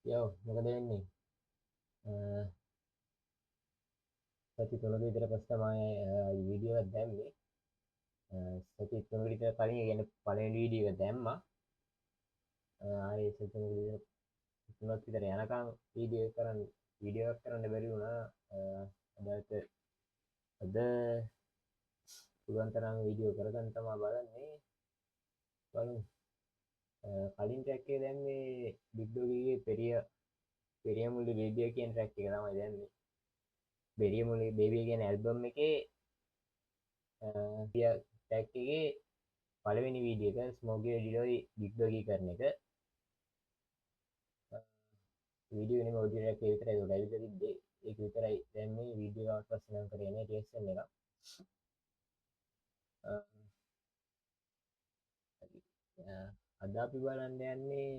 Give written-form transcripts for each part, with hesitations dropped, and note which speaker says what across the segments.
Speaker 1: යෝ මොකද වෙන්නේ? සති තුනක විතර පස්සේ තමයි වීඩියෝ එකක් දැම්මේ. සති තුනක විතර කලින් يعني පළවෙනි වීඩියෝ එක දැම්මා. ආයේ සති තුනක විතර තුනක් විතර යනකම් වීඩියෝ එකක් කරන්න බැරි වුණා. අද පුළුවන් තරම් වීඩියෝ කරගන්න තමයි බලන්නේ. බලමු. කලින් ට්‍රැක් එක දැම්මේ බිග් ඩොගීගේ පෙරියමුල්ලි බේබිය කියන ට්‍රැක් එක තමයි දැම්මේ. පෙරියමුල්ලි බේබිය කියන ඇල්බම් එකේ ට්‍රැක් එකේ පළවෙනි වීඩියෝ එක ස්මෝකී ඩිලෝයි බිග් ඩොගී කරන එක. වීඩියෝ එකේ ඔඩියෝ ට්‍රැක් එක විතරයි උඩ තිබ්බේ. ඒක විතරයි දැම්මේ. වීඩියෝ එක පස්සේ නම් කරේ නේ රියැක්ෂන් එක. අද අපි බලන්න යන්නේ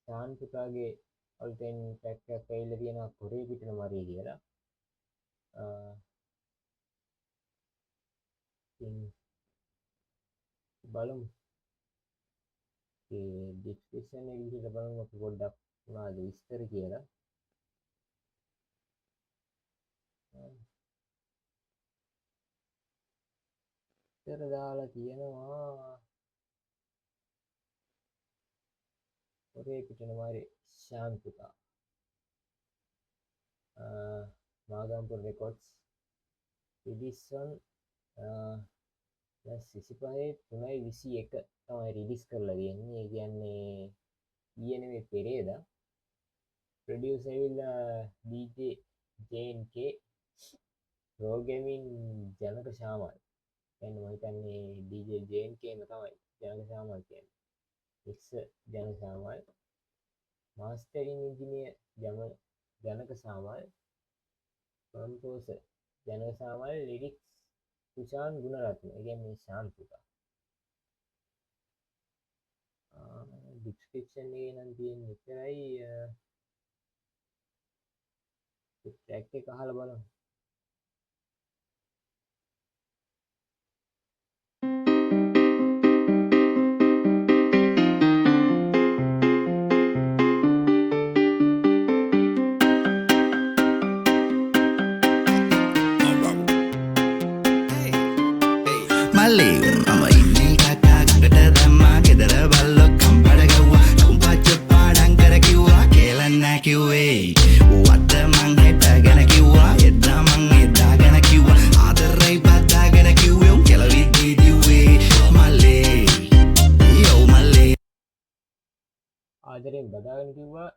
Speaker 1: ශාන් පුතාගේ අලුතෙන් ට්‍රැක් එකක් ඇවිල්ලා තියෙනවා කොරේ පිටින මරිය කියලා. ඉතින් බලමු. ඒ ඩිස්ක්‍රිප්ෂන් එකේ විදිහට බලමු අපි පොඩ්ඩක් මොනවද විස්තර කියලා. විස්තර දාලා තියෙනවා කොරේ පිටින මරිය ශාන් පුතා. මාගම්පුර රෙකෝඩ්ස් එඩිසන් 25/3/21 තමයි රිලීස් කරලා තියෙන්නේ. ඒ කියන්නේ ඊයේ නෙමෙයි පෙරේදා. ප්‍රොඩියුසර් ඇවිල්ලා DJ JNK, ප්‍රෝග්‍රෑමින් ජනක ශාමල්. කියන්නේ මම හිතන්නේ DJ JNK ම තමයි ජනක ශාමල් කියන්නේ. X ජනක ශාමල්, මාස්ටරින් ඉංජිනියර් ජනක ශාමල්, කම්පෝසර් ජනක ශාමල්, ලිරික්ස් සුෂාන් ගුණරත්න. ඒ කියන්නේ ශාන් පුතා. ඩිස්ක්‍රිප්ෂන් එකේ නම් තියෙන විතරයි. ට්‍රැක් එක අහලා බලමු. ආදරෙන් බදාගෙන කිව්වා.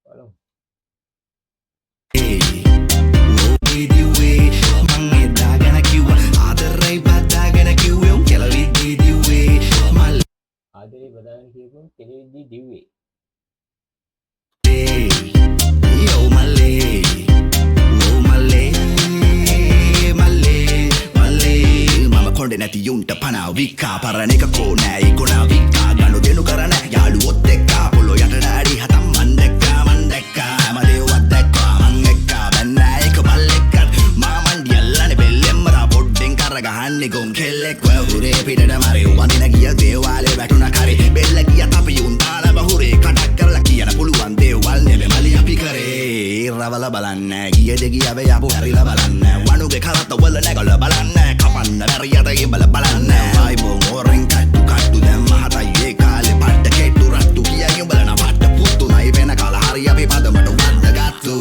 Speaker 1: බලමු. ආදරේ බදාගෙන කියපුවම කෙලෙවිදි දිව්වේ.
Speaker 2: කොණ්ඩේ නැති යුන්ට පනා වික්කා පරණේක කෝනෑ ඉකොනා වික්කා ගනු දෙනු කරන යාළුවොත් එක්කා පොළො යට ඩෑඩි හතම් මන් දැක්කා හැමදේවත් දැක්කා මං එක්කා බැන්නෑ එක බල්ලෙක්කත් මාමන්ඩි අල්ලන්නේ බෙල්ලෙම්මරා පොඩ්ඩෙන් කර ගහන්නේ ගොම් කෙල්ලෙක් වහුරේ පිටට මරේ වඳින ගිය දේවාලේ වැටුණ කරේ බෙල්ල ගියත් අපි උන් තාල බහුරේ කඩක් කරලා කියන පුළුවන් දේවල් නෙමෙයි මලි අපි කරේ රවල බලන්න ගිය දෙගිය වේ යපු හැරිලා බලන්න වණුගේ කරත්ත වල නැගල බලන්න කපන්න බැරියට ඉබල බලන්න වයිබෝ මොරින් කට්ටු දැම්ම හතයි ඒ කාලේ පට්ට කෙට්ටු රට්ටු කියයි උඹලන පට්ට පුත්තු නයි වෙන කාල හරි අපි පදමට වද්දගත්තු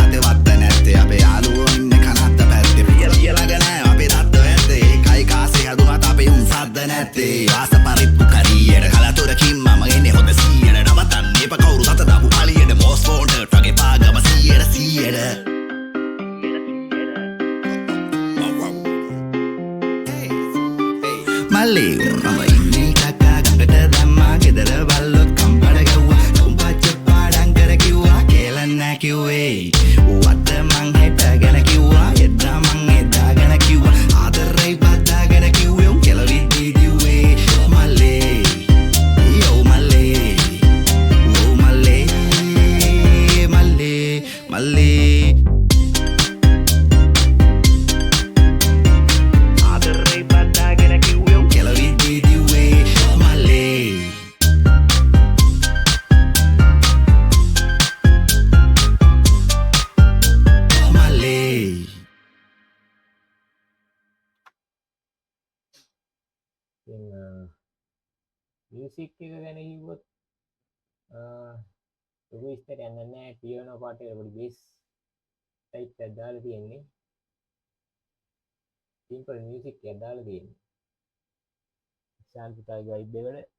Speaker 2: අතවත් නැත්තේ අපේ යාළුවෝ ඉන්නේ කනත්ත පැත්තේ පියලාගෙන අපි රත්ත වැත්තේ ඒකයි කාසේ හදුනත් අපේ උන් සද්ද නැත්තේ
Speaker 1: මියසික් එක ගැන කිව්වොත් ලොකු විස්තර යන්න නැහැ. පියනෝ පාට එක පොඩි බේස් ටයිප් එකක් දාලා තියෙන්නේ. සිම්පල් මියුසික් එකක් දාලා තියෙන්නේ. ශාන්තිතාවගේ වයිබ් එකට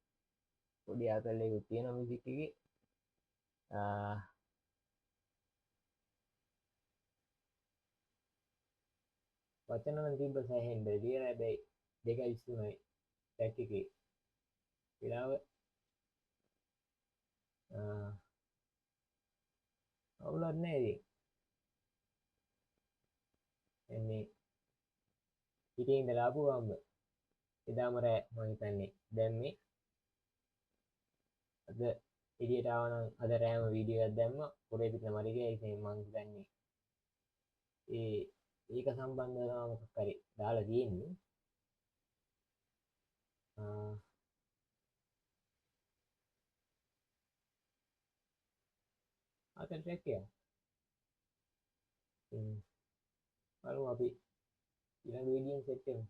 Speaker 1: පොඩි ආතල් එකක් තියෙනවා මියුසික් එකේ. වචන නම් තිබ්බ සෑහෙන්න ලියලා හැබැයි 2:23යි ටැක් එකේ වෙලාව අවුලක් නැහැ ඉතින්. එන්නේ පිටින් ඉඳලා ආපුවම එදාම රෑ මම හිතන්නේ දැම්මේ. අද එළියට ආවනම් අද රෑම වීඩියෝ එකක් දැම්මා. පොරේ පිට මරි ගියා. ඉතින් මම හිතන්නේ ඒක සම්බන්ධව මොකක් හරි දාලා තියෙන්නේ. අතට ට්‍රැක් එක. බලමු අපි ඊළඟ වීඩියෝෙන් සෙට් වෙමු.